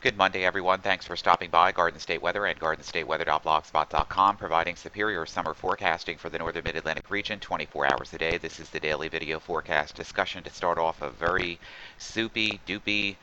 Good Monday, everyone. Thanks for stopping by Garden State Weather and GardenStateWeather.blogspot.com, providing superior summer forecasting for the northern mid-Atlantic region 24 hours a day. This is the daily video forecast discussion to start off a very soupy, doopy,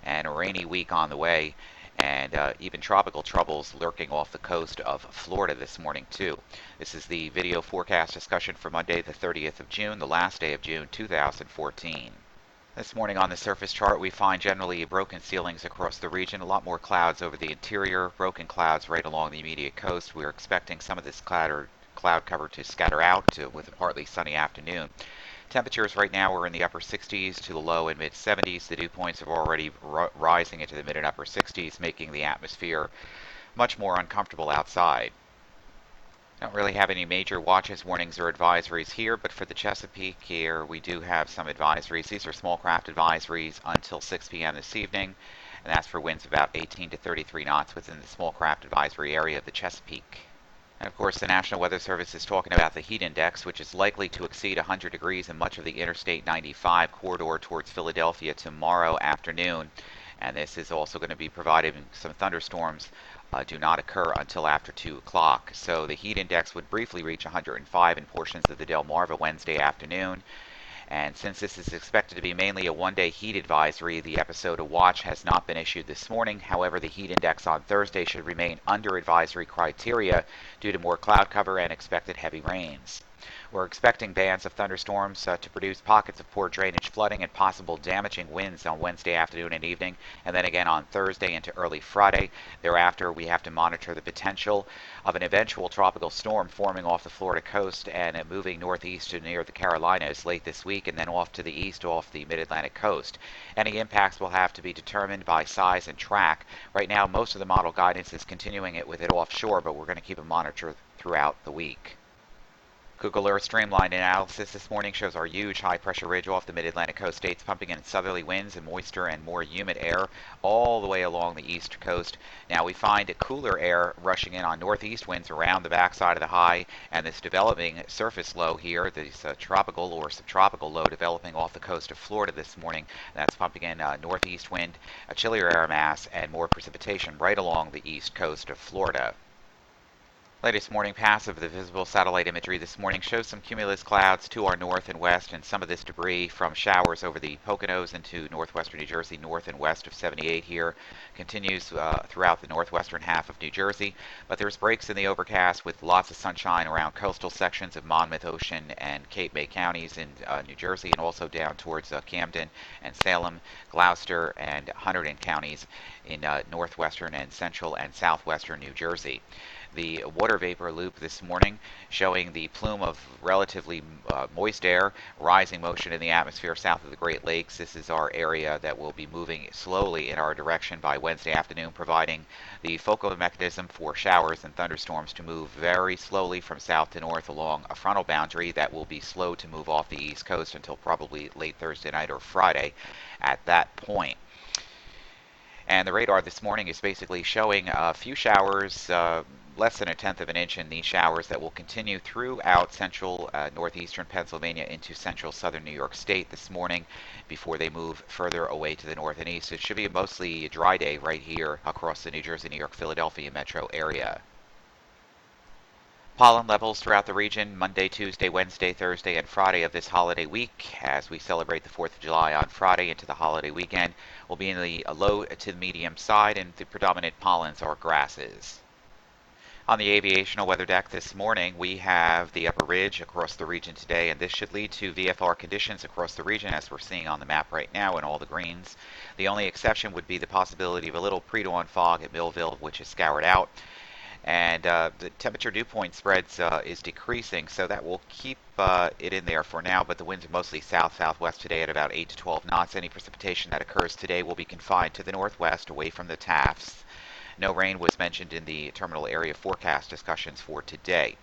and rainy week on the way, and even tropical troubles lurking off the coast of Florida this morning, too. This is the video forecast discussion for Monday, the 30th of June, the last day of June 2014. This morning on the surface chart, we find generally broken ceilings across the region, a lot more clouds over the interior, broken clouds right along the immediate coast. We're expecting some of this cloud cover to scatter out with a partly sunny afternoon. Temperatures right now are in the upper 60s to the low and mid 70s. The dew points are already rising into the mid and upper 60s, making the atmosphere much more uncomfortable outside. Don't really have any major watches, warnings, or advisories here, but for the Chesapeake here, we do have some advisories. These are small craft advisories until 6 p.m. this evening, and that's for winds about 18 to 33 knots within the small craft advisory area of the Chesapeake. And of course, the National Weather Service is talking about the heat index, which is likely to exceed 100 degrees in much of the Interstate 95 corridor towards Philadelphia tomorrow afternoon. And this is also going to be providing some thunderstorms do not occur until after 2 o'clock. So the heat index would briefly reach 105 in portions of the Delmarva Wednesday afternoon. And since this is expected to be mainly a one-day heat advisory, the episode of watch has not been issued this morning. However, the heat index on Thursday should remain under advisory criteria due to more cloud cover and expected heavy rains. We're expecting bands of thunderstorms to produce pockets of poor drainage, flooding, and possible damaging winds on Wednesday afternoon and evening, and then again on Thursday into early Friday. Thereafter, we have to monitor the potential of an eventual tropical storm forming off the Florida coast and moving northeast to near the Carolinas late this week, and then off to the east off the mid-Atlantic coast. Any impacts will have to be determined by size and track. Right now, most of the model guidance is continuing it with it offshore, but we're going to keep a monitor throughout the week. Google Earth Streamlined analysis this morning shows our huge high-pressure ridge off the mid-Atlantic coast states pumping in southerly winds and moister and more humid air all the way along the east coast. Now we find cooler air rushing in on northeast winds around the backside of the high, and this developing surface low here, this tropical or subtropical low developing off the coast of Florida this morning. That's pumping in northeast wind, a chillier air mass, and more precipitation right along the east coast of Florida. Latest morning pass of the visible satellite imagery this morning shows some cumulus clouds to our north and west, and some of this debris from showers over the Poconos into northwestern New Jersey, north and west of 78 here, continues throughout the northwestern half of New Jersey. But there's breaks in the overcast with lots of sunshine around coastal sections of Monmouth, Ocean, and Cape May counties in New Jersey, and also down towards Camden and Salem, Gloucester, and Hunterdon counties in northwestern and central and southwestern New Jersey. The water vapor loop this morning showing the plume of relatively moist air, rising motion in the atmosphere south of the Great Lakes. This is our area that will be moving slowly in our direction by Wednesday afternoon, providing the focal mechanism for showers and thunderstorms to move very slowly from south to north along a frontal boundary that will be slow to move off the east coast until probably late Thursday night or Friday at that point. And the radar this morning is basically showing a few showers, less than 1/10 of an inch in these showers that will continue throughout central northeastern Pennsylvania into central southern New York State this morning before they move further away to the north and east. It should be a mostly dry day right here across the New Jersey, New York, Philadelphia metro area. Pollen levels throughout the region Monday, Tuesday, Wednesday, Thursday, and Friday of this holiday week as we celebrate the 4th of July on Friday into the holiday weekend will be in the low to the medium side, and the predominant pollens are grasses. On the aviational weather deck this morning, we have the upper ridge across the region today, and this should lead to VFR conditions across the region as we're seeing on the map right now in all the greens. The only exception would be the possibility of a little pre-dawn fog at Millville, which is scoured out. And the temperature dew point spreads is decreasing, so that will keep it in there for now, but the winds are mostly south-southwest today at about 8 to 12 knots. Any precipitation that occurs today will be confined to the northwest away from the Tafts. No rain was mentioned in the terminal area forecast discussions for today.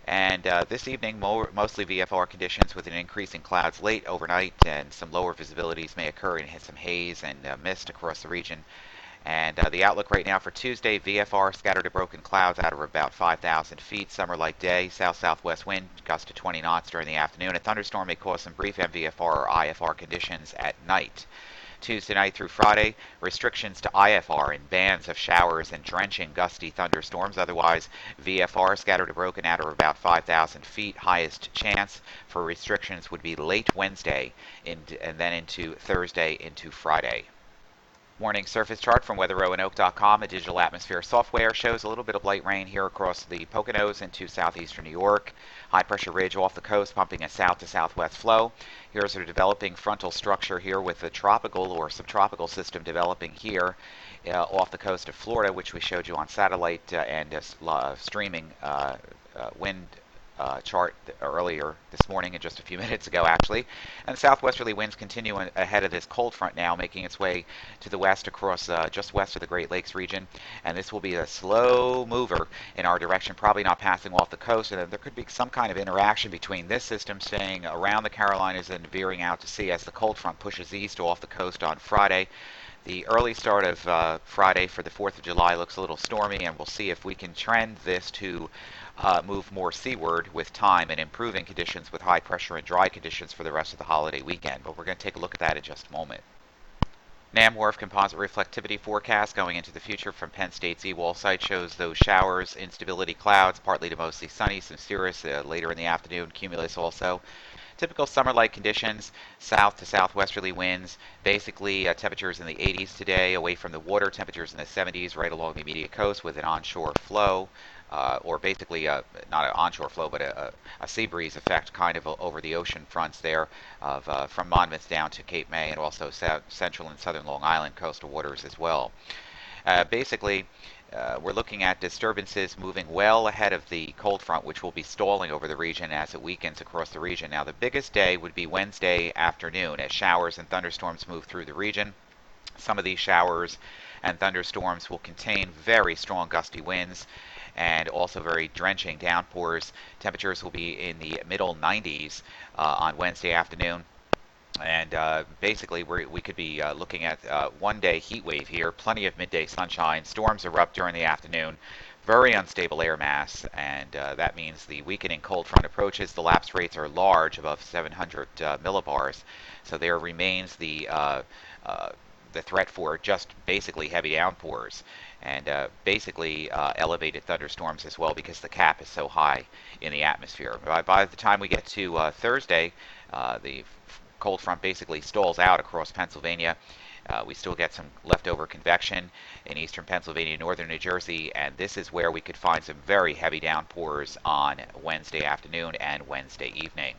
And this evening, mostly VFR conditions with an increase in clouds late overnight, and some lower visibilities may occur and some haze and mist across the region. And the outlook right now for Tuesday, VFR scattered to broken clouds out of about 5,000 feet, summer-like day, south-southwest wind, gust to 20 knots during the afternoon. A thunderstorm may cause some brief MVFR or IFR conditions at night. Tuesday night through Friday, restrictions to IFR and bands of showers and drenching gusty thunderstorms. Otherwise, VFR scattered or broken at or about 5,000 feet. Highest chance for restrictions would be late Wednesday and then into Thursday into Friday. Morning surface chart from weatherroanoke.com. A digital atmosphere software shows a little bit of light rain here across the Poconos into southeastern New York. High pressure ridge off the coast pumping a south to southwest flow. Here's a developing frontal structure here with a tropical or subtropical system developing here off the coast of Florida, which we showed you on satellite and streaming wind chart earlier this morning and just a few minutes ago actually. And southwesterly winds continue ahead of this cold front now, making its way to the west across just west of the Great Lakes region. And this will be a slow mover in our direction, probably not passing off the coast. And there could be some kind of interaction between this system staying around the Carolinas and veering out to sea as the cold front pushes east off the coast on Friday. The early start of Friday for the 4th of July looks a little stormy, and we'll see if we can trend this to move more seaward with time and improving conditions with high pressure and dry conditions for the rest of the holiday weekend. But we're going to take a look at that in just a moment. NamWRF composite reflectivity forecast going into the future from Penn State's eWall site shows those showers, instability clouds, partly to mostly sunny, some cirrus later in the afternoon, cumulus also. Typical summer-like conditions, south to southwesterly winds, basically temperatures in the 80s today, away from the water, temperatures in the 70s right along the immediate coast with an onshore flow, or basically not an onshore flow, but a sea breeze effect kind of over the ocean fronts there from Monmouth down to Cape May, and also central and southern Long Island coastal waters as well. Basically, we're looking at disturbances moving well ahead of the cold front, which will be stalling over the region as it weakens across the region. Now, the biggest day would be Wednesday afternoon as showers and thunderstorms move through the region. Some of these showers and thunderstorms will contain very strong gusty winds and also very drenching downpours. Temperatures will be in the middle 90s on Wednesday afternoon. And basically, we could be looking at one-day heat wave here, plenty of midday sunshine. Storms erupt during the afternoon, very unstable air mass, and that means the weakening cold front approaches. The lapse rates are large, above 700 millibars, so there remains the threat for just basically heavy downpours and basically elevated thunderstorms as well because the cap is so high in the atmosphere. By the time we get to Thursday, the cold front basically stalls out across Pennsylvania. We still get some leftover convection in eastern Pennsylvania, northern New Jersey, and this is where we could find some very heavy downpours on Wednesday afternoon and Wednesday evening.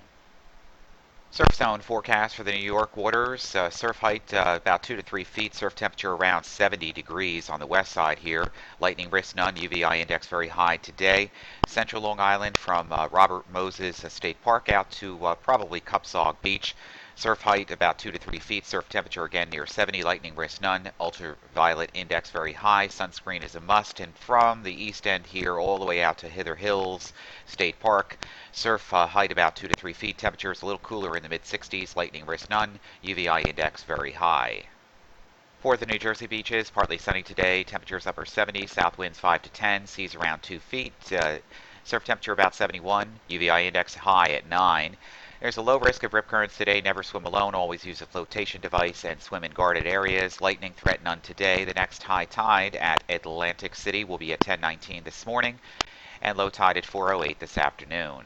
Surf zone forecast for the New York waters. Surf height about 2 to 3 feet. Surf temperature around 70 degrees on the west side here. Lightning risk none. UVI index very high today. Central Long Island from Robert Moses State Park out to probably Cupsog Beach. Surf height about 2 to 3 feet. Surf temperature again near 70. Lightning risk none. Ultraviolet index very high. Sunscreen is a must. And from the east end here all the way out to Hither Hills State Park, surf height about 2 to 3 feet. Temperatures a little cooler in the mid 60s. Lightning risk none. UVI index very high. For the New Jersey beaches, partly sunny today. Temperatures upper 70s. South winds 5 to 10. Seas around 2 feet. Surf temperature about 71. UVI index high at 9. There's a low risk of rip currents today. Never swim alone. Always use a flotation device and swim in guarded areas. Lightning threat none today. The next high tide at Atlantic City will be at 10:19 this morning, and low tide at 4:08 this afternoon.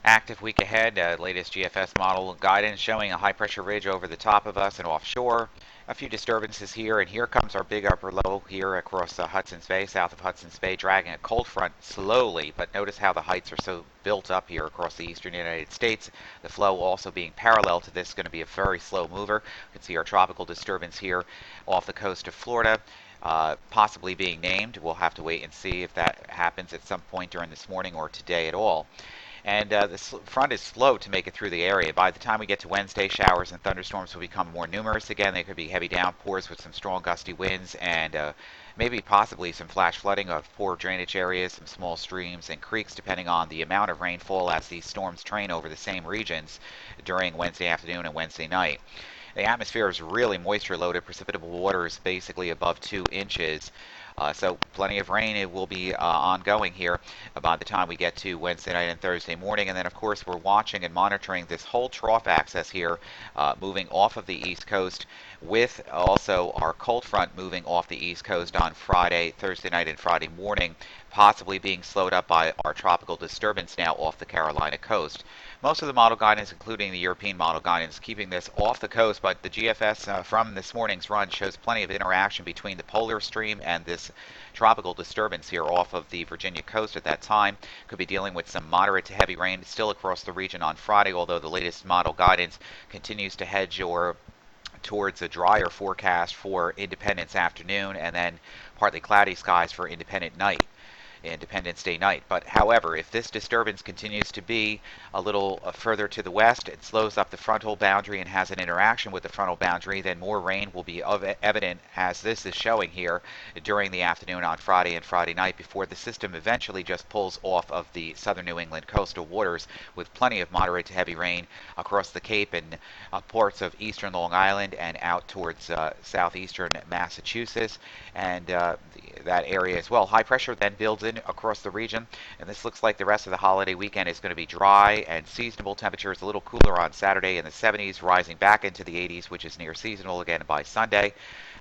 Active week ahead. Latest GFS model guidance showing a high pressure ridge over the top of us and offshore. A few disturbances here, and here comes our big upper low here across Hudson's Bay, south of Hudson's Bay, dragging a cold front slowly, but notice how the heights are so built up here across the eastern United States. The flow also being parallel to this is going to be a very slow mover. You can see our tropical disturbance here off the coast of Florida. Possibly being named. We'll have to wait and see if that happens at some point during this morning or today at all. And this front is slow to make it through the area. By the time we get to Wednesday, showers and thunderstorms will become more numerous again. They could be heavy downpours with some strong gusty winds and maybe possibly some flash flooding of poor drainage areas, some small streams and creeks, depending on the amount of rainfall as these storms train over the same regions during Wednesday afternoon and Wednesday night. The atmosphere is really moisture loaded. Precipitable water is basically above 2 inches. So plenty of rain. It will be ongoing here by the time we get to Wednesday night and Thursday morning. And then, of course, we're watching and monitoring this whole trough axis here moving off of the east coast with also our cold front moving off the East Coast on Friday, Thursday night, and Friday morning, possibly being slowed up by our tropical disturbance now off the Carolina coast. Most of the model guidance, including the European model guidance, keeping this off the coast, but the GFS from this morning's run shows plenty of interaction between the polar stream and this tropical disturbance here off of the Virginia coast at that time. Could be dealing with some moderate to heavy rain still across the region on Friday, although the latest model guidance continues to hedge towards a drier forecast for Independence afternoon and then partly cloudy skies for Independence Day night. But however, if this disturbance continues to be a little further to the west, it slows up the frontal boundary and has an interaction with the frontal boundary, then more rain will be evident, as this is showing here, during the afternoon on Friday and Friday night before the system eventually just pulls off of the southern New England coastal waters with plenty of moderate to heavy rain across the Cape and ports of eastern Long Island and out towards southeastern Massachusetts and that area as well. High pressure then builds in across the region, and this looks like the rest of the holiday weekend is going to be dry and seasonable. Temperatures a little cooler on Saturday in the 70s, rising back into the 80s, which is near seasonal again by Sunday.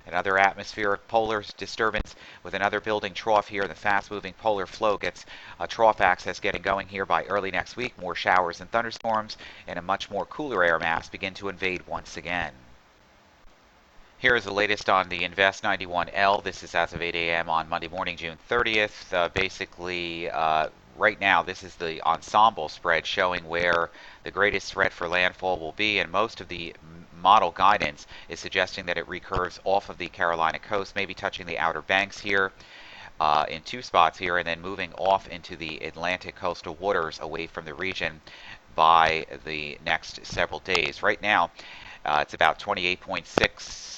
Another atmospheric polar disturbance with another building trough here. The fast-moving polar flow gets a trough axis getting going here by early next week. More showers and thunderstorms and a much more cooler air mass begin to invade once again. Here is the latest on the Invest 91L. This is as of 8 a.m. on Monday morning, June 30th. Right now, this is the ensemble spread showing where the greatest threat for landfall will be, and most of the model guidance is suggesting that it recurves off of the Carolina coast, maybe touching the Outer Banks here in two spots here, and then moving off into the Atlantic coastal waters away from the region by the next several days. Right now, it's about 28.6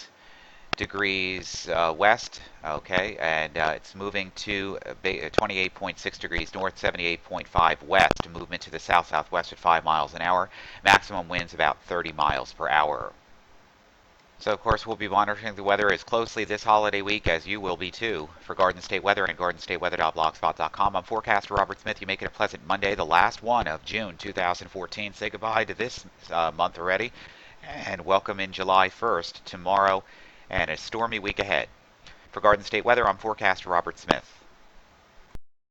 degrees west, okay, and it's moving to 28.6 degrees north, 78.5 west, movement to the south-southwest at 5 miles an hour, maximum winds about 30 miles per hour. So, of course, we'll be monitoring the weather as closely this holiday week as you will be, too. For Garden State Weather and GardenStateWeather.blogspot.com, I'm forecaster Robert Smith. You make it a pleasant Monday, the last one of June 2014. Say goodbye to this month already, and welcome in July 1st, tomorrow, and a stormy week ahead. For Garden State Weather, I'm forecaster Robert Smith.